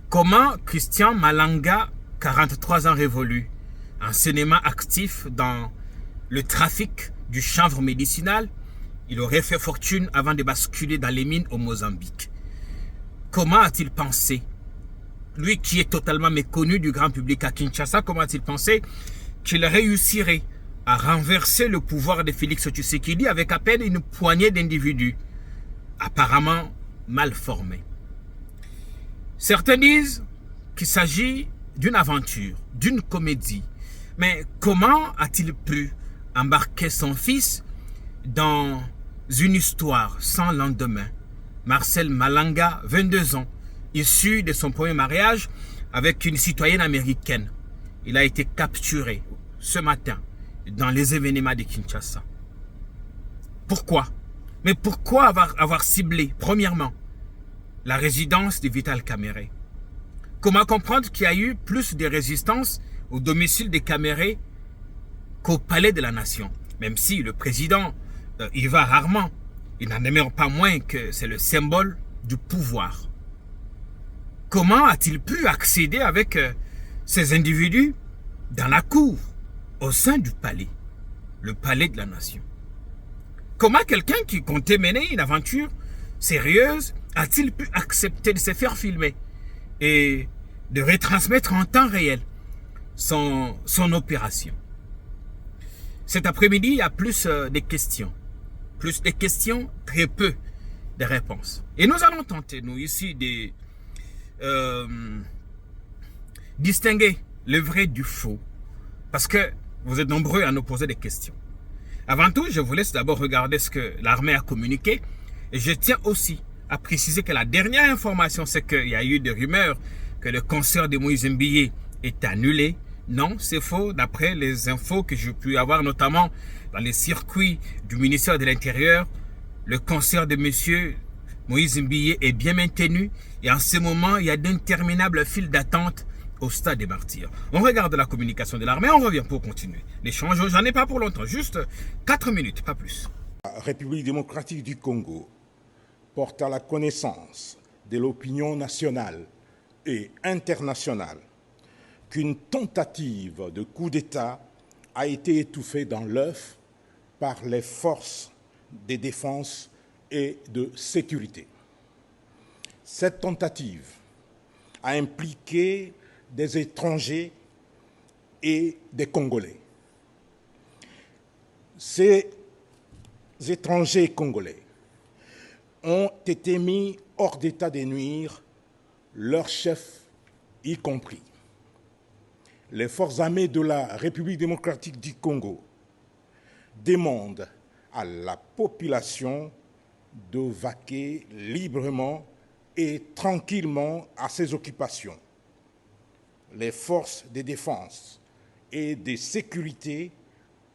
Comment Christian Malanga, 43 ans révolu, anciennement actif dans le trafic du chanvre médicinal, il aurait fait fortune avant de basculer dans les mines au Mozambique. Comment a-t-il pensé, lui qui est totalement méconnu du grand public à Kinshasa, comment a-t-il pensé qu'il réussirait à renverser le pouvoir de Félix Tshisekedi avec à peine une poignée d'individus, apparemment mal formés? Certains disent qu'il s'agit d'une aventure, d'une comédie. Mais comment a-t-il pu embarquer son fils dans une histoire sans lendemain? Marcel Malanga, 22 ans, issu de son premier mariage avec une citoyenne américaine. Il a été capturé ce matin dans les événements de Kinshasa. Pourquoi? Mais pourquoi avoir ciblé, premièrement, la résidence de Vital Kamerhe? Comment comprendre qu'il y a eu plus de résistance au domicile des Kamerhe qu'au palais de la nation? Même si le président y va rarement, il n'en demeure pas moins que c'est le symbole du pouvoir. Comment a-t-il pu accéder avec ces individus dans la cour, au sein du palais, le palais de la nation? Comment quelqu'un qui comptait mener une aventure sérieuse a-t-il pu accepter de se faire filmer et de retransmettre en temps réel son opération? Cet après-midi, il y a plus de questions. Plus de questions, très peu de réponses. Et nous allons tenter, nous, ici, de distinguer le vrai du faux. Parce que vous êtes nombreux à nous poser des questions. Avant tout, je vous laisse d'abord regarder ce que l'armée a communiqué. Et je tiens aussi à préciser que la dernière information, c'est qu'il y a eu des rumeurs que le concert de Moïse Mbillé est annulé. Non, c'est faux. D'après les infos que j'ai pu avoir, notamment dans les circuits du ministère de l'Intérieur, le concert de monsieur Moïse Mbillé est bien maintenu. Et en ce moment, il y a d'interminables files d'attente au stade des Martyrs. On regarde la communication de l'armée, on revient pour continuer l'échange. J'en ai pas pour longtemps, juste 4 minutes, pas plus. La République démocratique du Congo porte à la connaissance de l'opinion nationale et internationale qu'une tentative de coup d'État a été étouffée dans l'œuf par les forces de défense et de sécurité. Cette tentative a impliqué des étrangers et des Congolais. Ces étrangers congolais ont été mis hors d'état de nuire, leurs chefs y compris. Les forces armées de la République démocratique du Congo demandent à la population de vaquer librement et tranquillement à ses occupations. Les forces de défense et de sécurité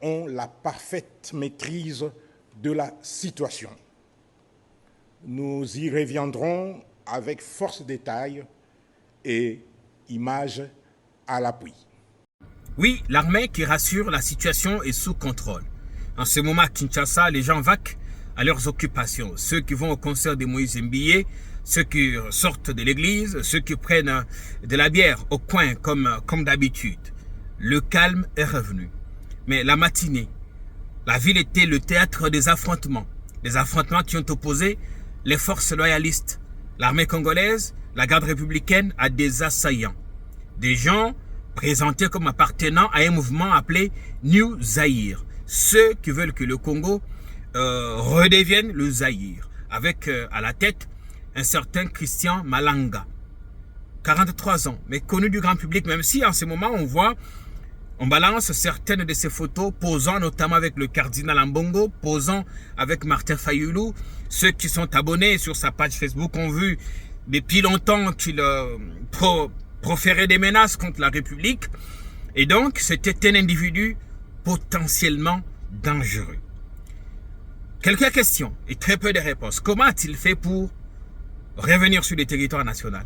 ont la parfaite maîtrise de la situation. Nous y reviendrons avec force de détails et images à l'appui. Oui, l'armée qui rassure, la situation est sous contrôle. En ce moment à Kinshasa, les gens vaquent à leurs occupations. Ceux qui vont au concert de Moïse Mbillé, ceux qui sortent de l'église, ceux qui prennent de la bière au coin comme d'habitude. Le calme est revenu. Mais la matinée, la ville était le théâtre des affrontements qui ont opposé les forces loyalistes, l'armée congolaise, la garde républicaine à des assaillants. Des gens présentés comme appartenant à un mouvement appelé New Zaïre. Ceux qui veulent que le Congo redevienne le Zaïre. Avec à la tête un certain Christian Malanga, 43 ans, mais connu du grand public, même si en ce moment on balance certaines de ses photos, posant notamment avec le cardinal Ambongo, posant avec Martin Fayoulou. Ceux qui sont abonnés sur sa page Facebook ont vu depuis longtemps qu'il proférait des menaces contre la République. Et donc, c'était un individu potentiellement dangereux. Quelques questions et très peu de réponses. Comment a-t-il fait pour revenir sur le territoire national?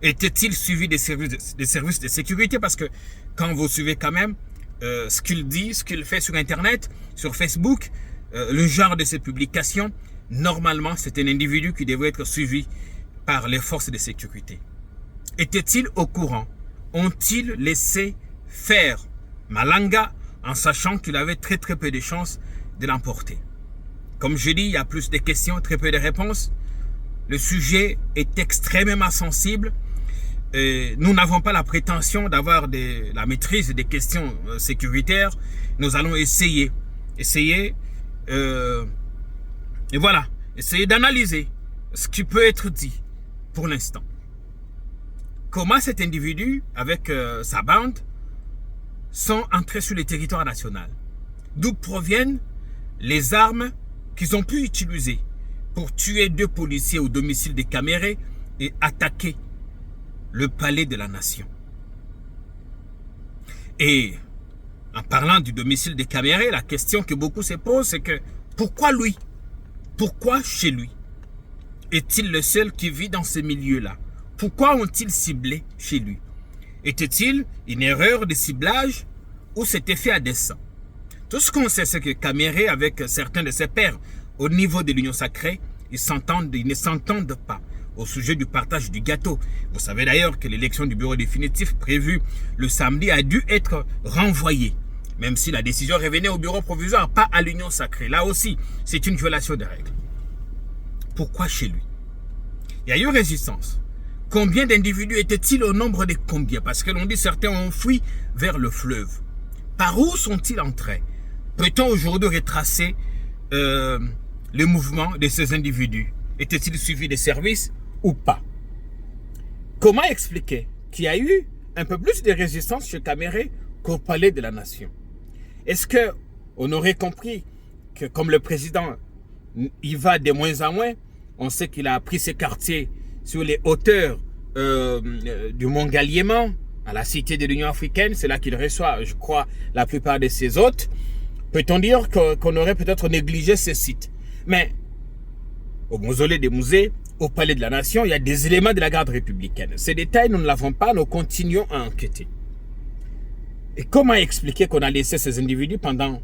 Était-il suivi des services de sécurité? Parce que quand vous suivez quand même ce qu'il dit, ce qu'il fait sur Internet, sur Facebook, le genre de ses publications, normalement, c'est un individu qui devrait être suivi par les forces de sécurité. étaient-ils au courant? Ont-ils laissé faire Malanga en sachant qu'il avait très peu de chances de l'emporter? Comme je dis, il y a plus de questions, très peu de réponses. Le sujet est extrêmement sensible. Nous n'avons pas la prétention d'avoir la maîtrise des questions sécuritaires. Nous allons essayer et voilà, essayer d'analyser ce qui peut être dit pour l'instant. Comment cet individu, avec sa bande, sont entrés sur le territoire national? D'où proviennent les armes qu'ils ont pu utiliser pour tuer 2 policiers au domicile de Caméré et attaquer le palais de la nation? Et en parlant du domicile de Caméré, la question que beaucoup se posent, c'est que pourquoi lui? Pourquoi chez lui? Est-il le seul qui vit dans ce milieu-là? Pourquoi ont-ils ciblé chez lui? Était-il une erreur de ciblage ou c'était fait à dessein? Tout ce qu'on sait, c'est que Caméré, avec certains de ses pairs au niveau de l'Union sacrée, ils ne s'entendent pas au sujet du partage du gâteau. Vous savez d'ailleurs que l'élection du bureau définitif prévue le samedi a dû être renvoyée, même si la décision revenait au bureau provisoire, pas à l'Union sacrée. Là aussi, c'est une violation des règles. Pourquoi chez lui? Il y a eu résistance. Combien d'individus étaient-ils au nombre de combien? Parce que l'on dit certains ont fui vers le fleuve. Par où sont-ils entrés? Peut-on aujourd'hui retracer le mouvement de ces individus? Étaient-ils suivis des services ou pas? Comment expliquer qu'il y a eu un peu plus de résistance chez Caméré qu'au palais de la nation? Est-ce qu'on aurait compris que comme le président y va de moins en moins, on sait qu'il a pris ses quartiers sur les hauteurs du Mont Galliéman, à la Cité de l'Union africaine, c'est là qu'il reçoit, je crois, la plupart de ses hôtes. Peut-on dire qu'on aurait peut-être négligé ces sites? Mais au mausolée des musées, au palais de la nation, il y a des éléments de la garde républicaine. Ces détails, nous ne l'avons pas, nous continuons à enquêter. Et comment expliquer qu'on a laissé ces individus pendant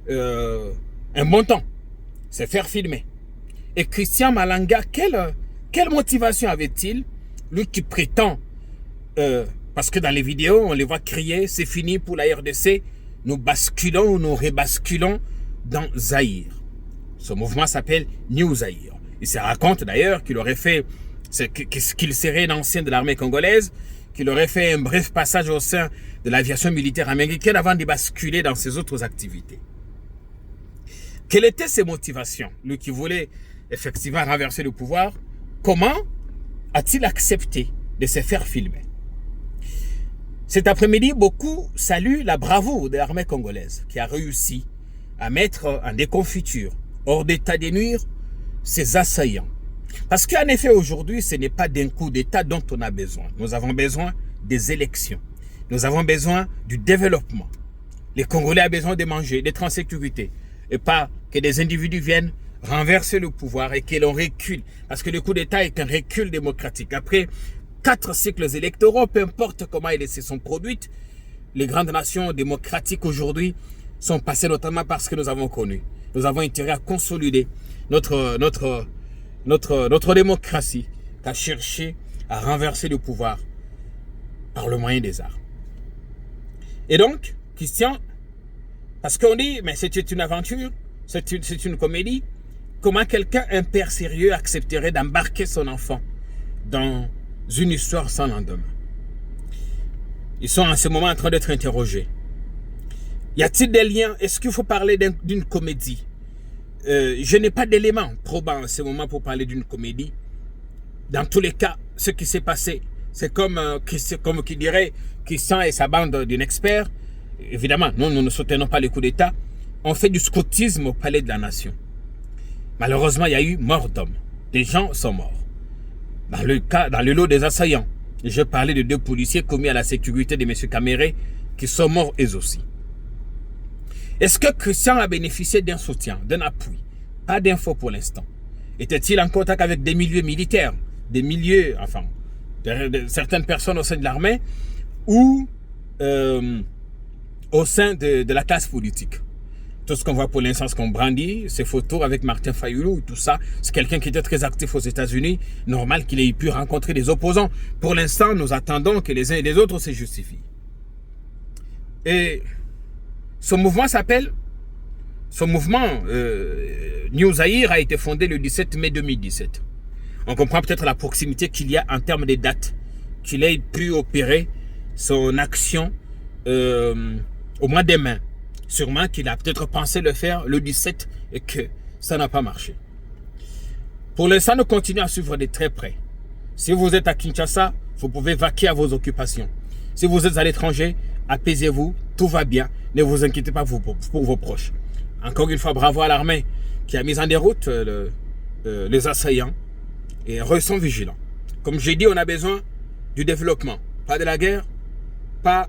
un bon temps se faire filmer? Et Christian Malanga, quelle motivation avait-il, lui qui prétend, parce que dans les vidéos, on les voit crier, c'est fini pour la RDC, nous basculons ou nous rebasculons dans Zaïre. Ce mouvement s'appelle New Zaïre. Il se raconte d'ailleurs qu'il aurait fait, qu'il serait un ancien de l'armée congolaise, qu'il aurait fait un bref passage au sein de l'aviation militaire américaine avant de basculer dans ses autres activités. Quelles étaient ses motivations? Lui qui voulait effectivement renverser le pouvoir, comment a-t-il accepté de se faire filmer? Cet après-midi, beaucoup saluent la bravoure de l'armée congolaise qui a réussi à mettre en déconfiture, hors d'état de nuire, ses assaillants. Parce qu'en effet, aujourd'hui, ce n'est pas d'un coup d'État dont on a besoin. Nous avons besoin des élections. Nous avons besoin du développement. Les Congolais ont besoin de manger, d'être en sécurité. Et pas que des individus viennent renverser le pouvoir et que l'on recule. Parce que le coup d'État est un recul démocratique. Après 4 cycles électoraux, peu importe comment ils se sont produites, les grandes nations démocratiques aujourd'hui sont passées notamment par ce que nous avons connu. Nous avons intérêt à consolider notre démocratie, à chercher à renverser le pouvoir par le moyen des arts. Et donc, Christian, parce qu'on dit, mais c'était une aventure, c'est une comédie, comment quelqu'un, un père sérieux, accepterait d'embarquer son enfant dans une histoire sans lendemain? Ils sont en ce moment en train d'être interrogés. Y a-t-il des liens? Est-ce qu'il faut parler d'une comédie? Je n'ai pas d'éléments probants en ce moment pour parler d'une comédie. Dans tous les cas, ce qui s'est passé, c'est comme qui dirait Christian et sa bande d'un expert. Évidemment, nous ne soutenons pas les coups d'État. On fait du scoutisme au palais de la nation. Malheureusement, il y a eu mort d'hommes. Des gens sont morts. Dans le lot des assaillants, je parlais de 2 policiers commis à la sécurité de M. Caméré qui sont morts eux aussi. Est-ce que Christian a bénéficié d'un soutien, d'un appui? Pas d'infos pour l'instant. Était-il en contact avec des milieux militaires, des milieux, enfin, de certaines personnes au sein de l'armée ou au sein de la classe politique? Tout ce qu'on voit pour l'instant, ce qu'on brandit, ces photos avec Martin Fayulu, tout ça, c'est quelqu'un qui était très actif aux États-Unis. Normal qu'il ait pu rencontrer des opposants. Pour l'instant, nous attendons que les uns et les autres se justifient. Et ce mouvement New Zaïre a été fondé le 17 mai 2017. On comprend peut-être la proximité qu'il y a en termes de dates, qu'il ait pu opérer son action au mois de mai. Sûrement qu'il a peut-être pensé le faire le 17 et que ça n'a pas marché. Pour l'instant, nous continuons à suivre de très près. Si vous êtes à Kinshasa, vous pouvez vaquer à vos occupations. Si vous êtes à l'étranger, apaisez-vous, tout va bien. Ne vous inquiétez pas pour vos proches. Encore une fois, bravo à l'armée qui a mis en déroute les assaillants et restons vigilants. Comme j'ai dit, on a besoin du développement, pas de la guerre, pas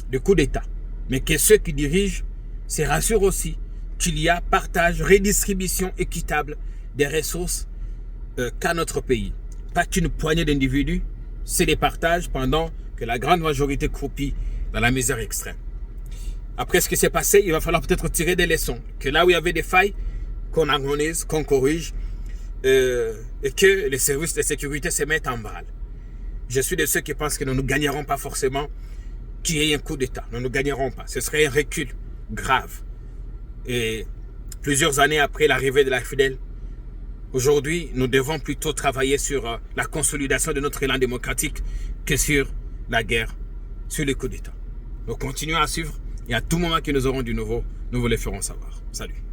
de coup d'État. Mais que ceux qui dirigent se rassurent aussi qu'il y a partage, redistribution équitable des ressources qu'a notre pays. Pas qu'une poignée d'individus se les partagent pendant que la grande majorité croupit dans la misère extrême. Après ce qui s'est passé, il va falloir peut-être tirer des leçons. Que là où il y avait des failles, qu'on harmonise, qu'on corrige et que les services de sécurité se mettent en branle. Je suis de ceux qui pensent que nous ne gagnerons pas forcément qu'il y ait un coup d'État. Nous ne gagnerons pas. Ce serait un recul grave. Et plusieurs années après l'arrivée de la FIDEL, aujourd'hui, nous devons plutôt travailler sur la consolidation de notre élan démocratique que sur la guerre, sur les coups d'État. Nous continuons à suivre et à tout moment que nous aurons du nouveau, nous vous le ferons savoir. Salut.